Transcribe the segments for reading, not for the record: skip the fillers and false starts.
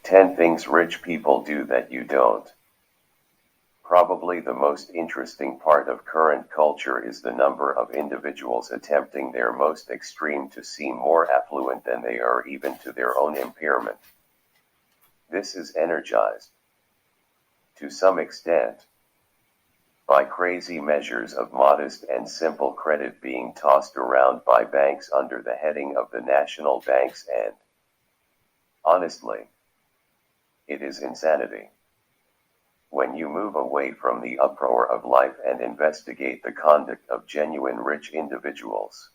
10 things rich people do that you don't. Probably the most interesting part of current culture is the number of individuals attempting their most extreme to seem more affluent than they are, even to their own impairment. This is energized, to some extent, by crazy measures of modest and simple credit being tossed around by banks under the heading of the national banks, and, honestly, it is insanity. When you move away from the uproar of life and investigate the conduct of genuine rich individuals,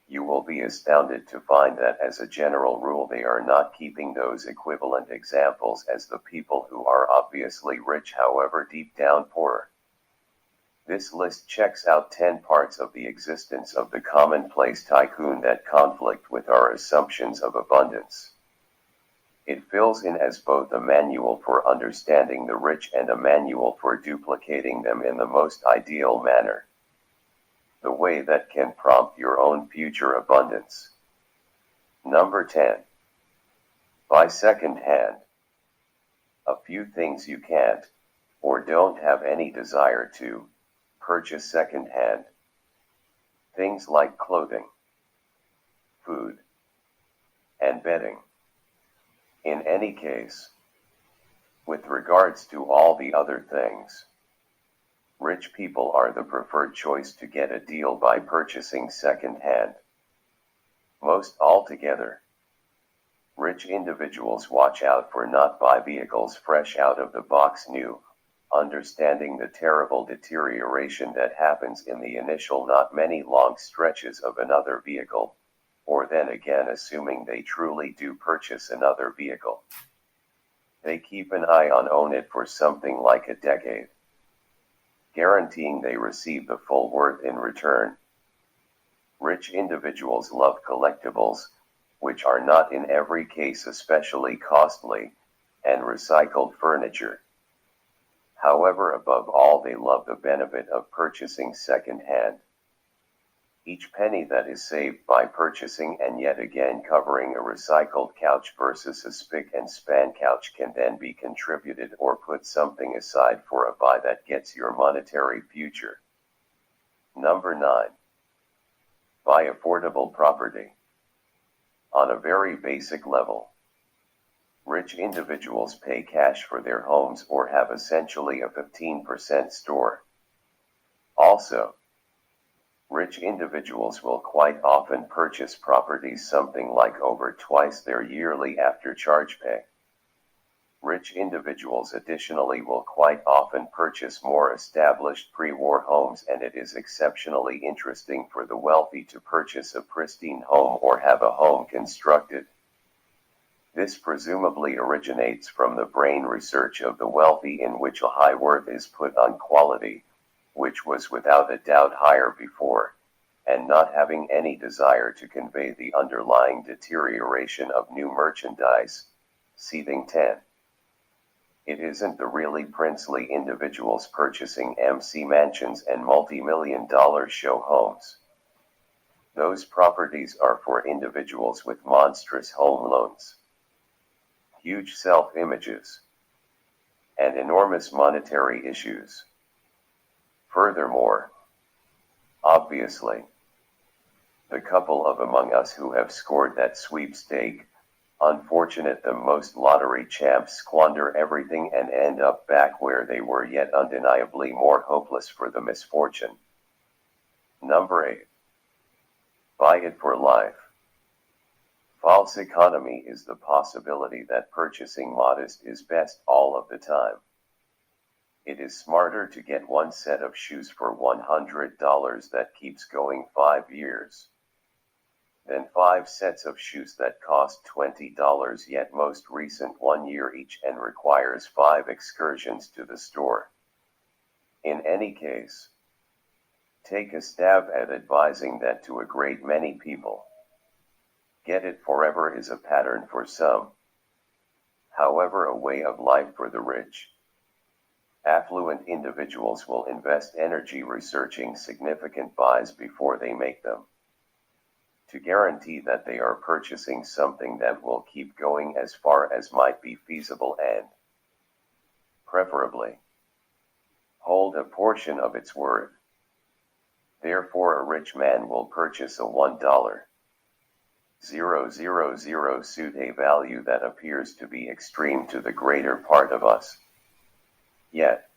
you will be astounded to find that as a general rule they are not keeping those equivalent examples as the people who are obviously rich, however deep down poor. This list checks out 10 parts of the existence of the commonplace tycoon that conflict with our assumptions of abundance. It fills in as both a manual for understanding the rich and a manual for duplicating them in the most ideal manner. The way that can prompt your own future abundance. Number 10. Buy second hand. A few things you can't, or don't have any desire to, purchase second hand. Things like clothing, food, and bedding. In any case, with regards to all the other things, rich people are the preferred choice to get a deal by purchasing second hand. Most altogether, rich individuals watch out for not buy vehicles fresh out of the box new, understanding the terrible deterioration that happens in the initial not many long stretches of another vehicle, or then again assuming they truly do purchase another vehicle. They keep an eye on own it for something like a decade, guaranteeing they receive the full worth in return. Rich individuals love collectibles, which are not in every case especially costly, and recycled furniture. However, above all, they love the benefit of purchasing second hand. Each penny that is saved by purchasing and yet again covering a recycled couch versus a spick and span couch can then be contributed or put something aside for a buy that gets your monetary future. Number 9. Buy affordable property. On a very basic level, rich individuals pay cash for their homes or have essentially a 15% store. Also, rich individuals will quite often purchase properties something like over twice their yearly after-charge pay. Rich individuals additionally will quite often purchase more established pre-war homes, and it is exceptionally interesting for the wealthy to purchase a pristine home or have a home constructed. This presumably originates from the brain research of the wealthy, in which a high worth is put on quality, which was without a doubt higher before, and not having any desire to convey the underlying deterioration of new merchandise. See thing 10. It isn't the really princely individuals purchasing MC mansions and multi-million-dollar show homes. Those properties are for individuals with monstrous home loans, huge self-images, and enormous monetary issues. Furthermore, obviously, the couple of among us who have scored that sweepstake, unfortunate the most lottery champs squander everything and end up back where they were, yet undeniably more hopeless for the misfortune. Number 8. Buy it for life. False economy is the possibility that purchasing modest is best all of the time. It is smarter to get one set of shoes for $100 that keeps going 5 years than 5 sets of shoes that cost $20 yet most recent 1 year each and requires 5 excursions to the store. In any case, take a stab at advising that to a great many people. Get it forever is a pattern for some. However, a way of life for the rich. Affluent individuals will invest energy researching significant buys before they make them. to guarantee that they are purchasing something that will keep going as far as might be feasible and, preferably, hold a portion of its worth. Therefore, a rich man will purchase a $1,000 suit, a value that appears to be extreme to the greater part of us. Yet,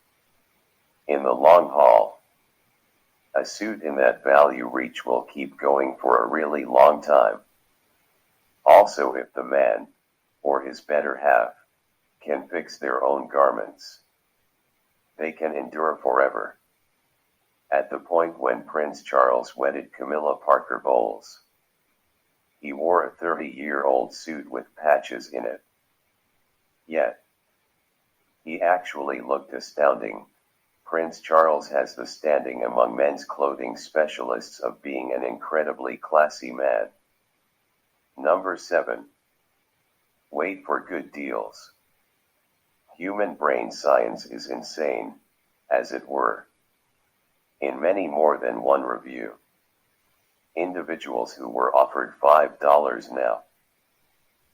in the long haul, a suit in that value reach will keep going for a really long time. Also, if the man, or his better half, can fix their own garments, they can endure forever. At the point when Prince Charles wedded Camilla Parker Bowles, he wore a 30-year-old suit with patches in it. Yet, he actually looked astounding. Prince Charles has the standing among men's clothing specialists of being an incredibly classy man. Number 7. Wait for good deals. Human brain science is insane, as it were. In many more than one review, individuals who were offered $5 now,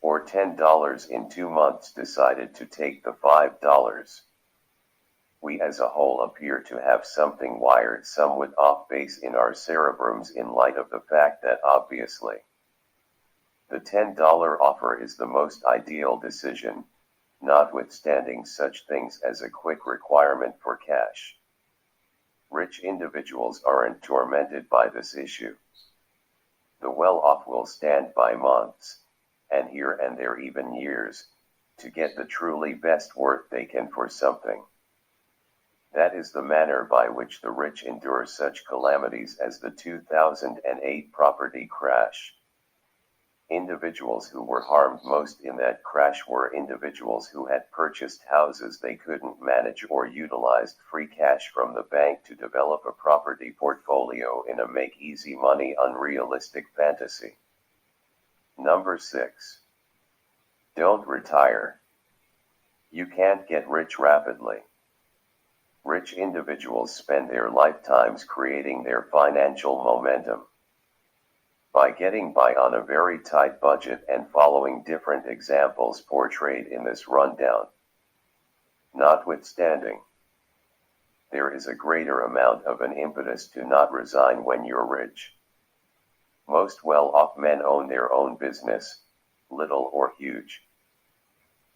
or $10 in 2 months, decided to take the $5. We as a whole appear to have something wired somewhat off base in our cerebrums in light of the fact that obviously, the $10 offer is the most ideal decision, notwithstanding such things as a quick requirement for cash. Rich individuals aren't tormented by this issue. The well-off will stand by months, and here and there even years, to get the truly best worth they can for something. That is the manner by which the rich endure such calamities as the 2008 property crash. Individuals who were harmed most in that crash were individuals who had purchased houses they couldn't manage or utilized free cash from the bank to develop a property portfolio in a make-easy money unrealistic fantasy. Number 6. Don't retire. You can't get rich rapidly. Rich individuals spend their lifetimes creating their financial momentum by getting by on a very tight budget and following different examples portrayed in this rundown. Notwithstanding, there is a greater amount of an impetus to not resign when you're rich. Most well-off men own their own business, little or huge.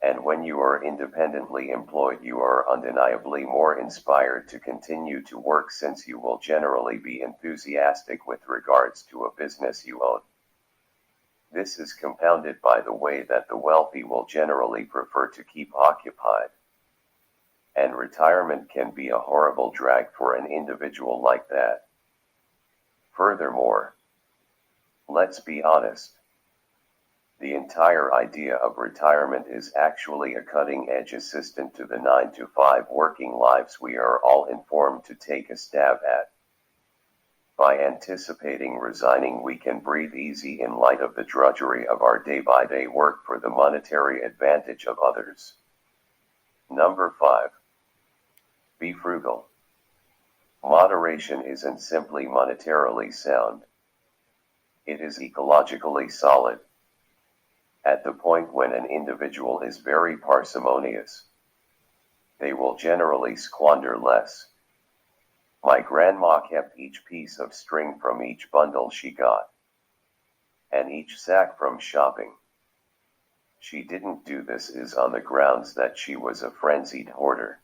And when you are independently employed, you are undeniably more inspired to continue to work, since you will generally be enthusiastic with regards to a business you own. This is compounded by the way that the wealthy will generally prefer to keep occupied. And retirement can be a horrible drag for an individual like that. Furthermore, let's be honest. The entire idea of retirement is actually a cutting-edge assistant to the 9-to-5 working lives we are all informed to take a stab at. By anticipating resigning, we can breathe easy in light of the drudgery of our day-by-day work for the monetary advantage of others. Number 5. Be frugal. Moderation isn't simply monetarily sound. It is ecologically solid. At the point when an individual is very parsimonious, they will generally squander less. My grandma kept each piece of string from each bundle she got, and each sack from shopping. She didn't do this is on the grounds that she was a frenzied hoarder.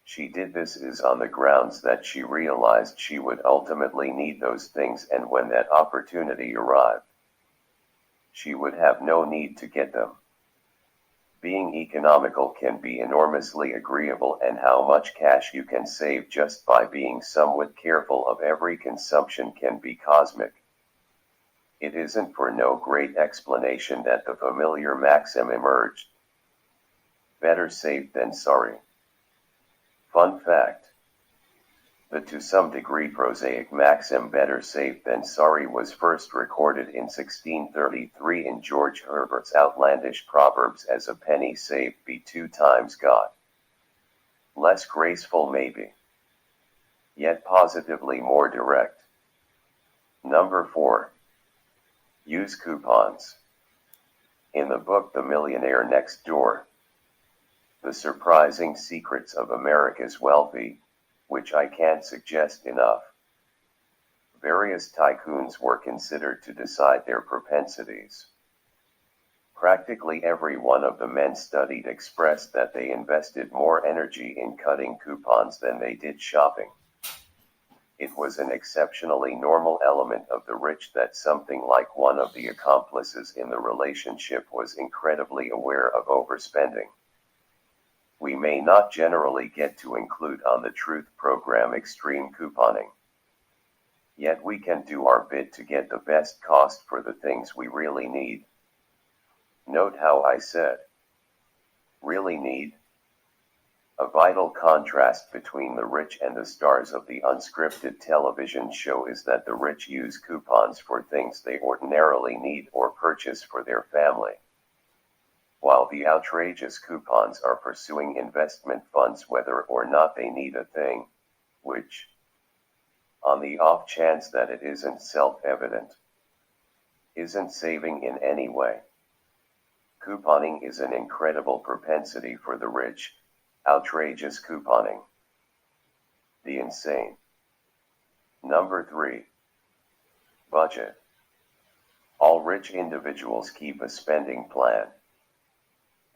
She did this is on the grounds that she realized she would ultimately need those things, and when that opportunity arrived, she would have no need to get them. Being economical can be enormously agreeable, and how much cash you can save just by being somewhat careful of every consumption can be cosmic. It isn't for no great explanation that the familiar maxim emerged: better safe than sorry. Fun fact: the to some degree prosaic maxim better safe than sorry was first recorded in 1633 in George Herbert's outlandish Proverbs as a penny saved be 2 times God. Less graceful maybe, yet positively more direct. Number 4. Use coupons. In the book The Millionaire Next Door, The Surprising Secrets of America's Wealthy, which I can't suggest enough, various tycoons were considered to decide their propensities. Practically every one of the men studied expressed that they invested more energy in cutting coupons than they did shopping. It was an exceptionally normal element of the rich that something like one of the accomplices in the relationship was incredibly aware of overspending. We may not generally get to include on the Truth program extreme couponing. Yet we can do our bit to get the best cost for the things we really need. Note how I said, really need? A vital contrast between the rich and the stars of the unscripted television show is that the rich use coupons for things they ordinarily need or purchase for their family, while the outrageous coupons are pursuing investment funds whether or not they need a thing, which, on the off chance that it isn't self-evident, isn't saving in any way. Couponing is an incredible propensity for the rich. Outrageous couponing. The insane. Number 3. Budget. All rich individuals keep a spending plan,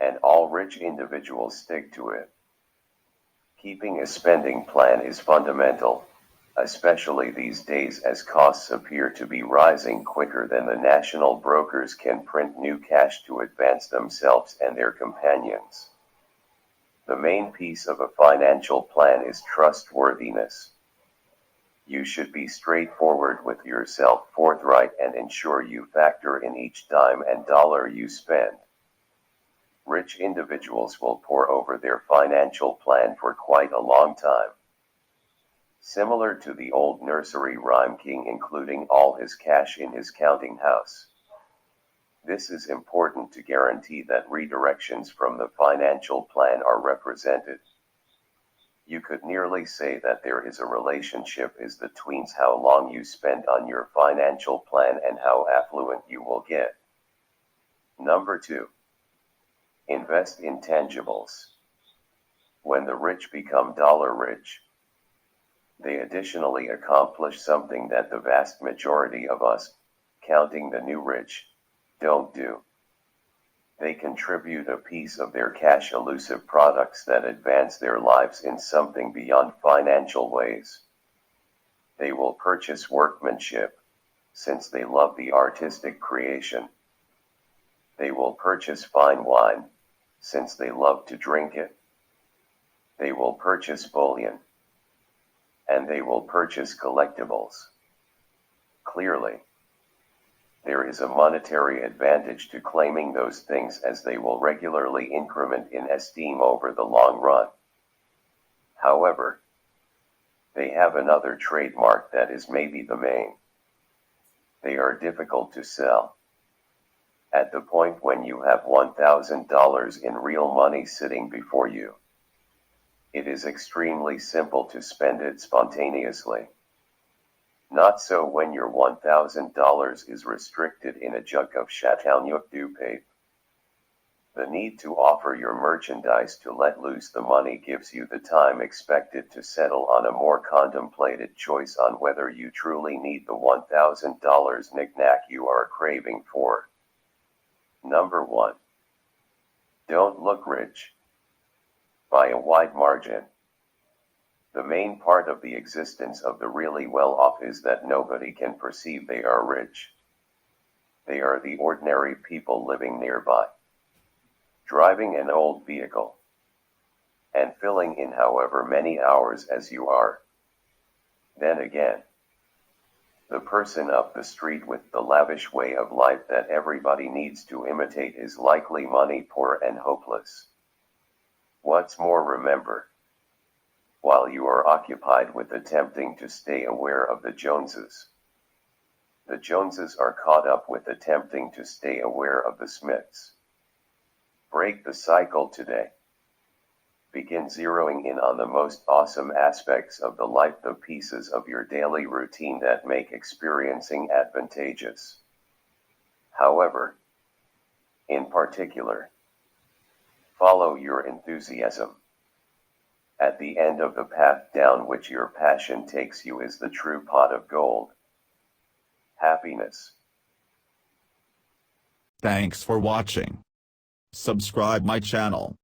and all rich individuals stick to it. Keeping a spending plan is fundamental, especially these days as costs appear to be rising quicker than the national brokers can print new cash to advance themselves and their companions. The main piece of a financial plan is trustworthiness. You should be straightforward with yourself, forthright, and ensure you factor in each dime and dollar you spend. Rich individuals will pore over their financial plan for quite a long time. Similar to the old nursery rhyme, king including all his cash in his counting house. This is important to guarantee that redirections from the financial plan are represented. You could nearly say that there is a relationship between how long you spend on your financial plan and how affluent you will get. Number 2. Invest in tangibles. When the rich become dollar rich, they additionally accomplish something that the vast majority of us, counting the new rich, don't do. They contribute a piece of their cash elusive products that advance their lives in something beyond financial ways. They will purchase workmanship, since they love the artistic creation. They will purchase fine wine, since they love to drink it. They will purchase bullion, and they will purchase collectibles. Clearly, there is a monetary advantage to claiming those things, as they will regularly increment in esteem over the long run. However, they have another trademark that is maybe the main. They are difficult to sell. At the point when you have $1,000 in real money sitting before you, it is extremely simple to spend it spontaneously. Not so when your $1,000 is restricted in a jug of Chateauneuf du Pape. The need to offer your merchandise to let loose the money gives you the time expected to settle on a more contemplated choice on whether you truly need the $1,000 knick-knack you are craving for. Number 1. Don't look rich. By a wide margin. The main part of the existence of the really well-off is that nobody can perceive they are rich. They are the ordinary people living nearby, driving an old vehicle, and filling in however many hours as you are. Then again, the person up the street with the lavish way of life that everybody needs to imitate is likely money poor and hopeless. What's more, remember, while you are occupied with attempting to stay aware of the Joneses, the Joneses are caught up with attempting to stay aware of the Smiths. Break the cycle today. Begin zeroing in on the most awesome aspects of the life, the pieces of your daily routine that make experiencing advantageous. However, in particular, follow your enthusiasm. At the end of the path down which your passion takes you is the true pot of gold. Happiness. Thanks for watching. Subscribe my channel.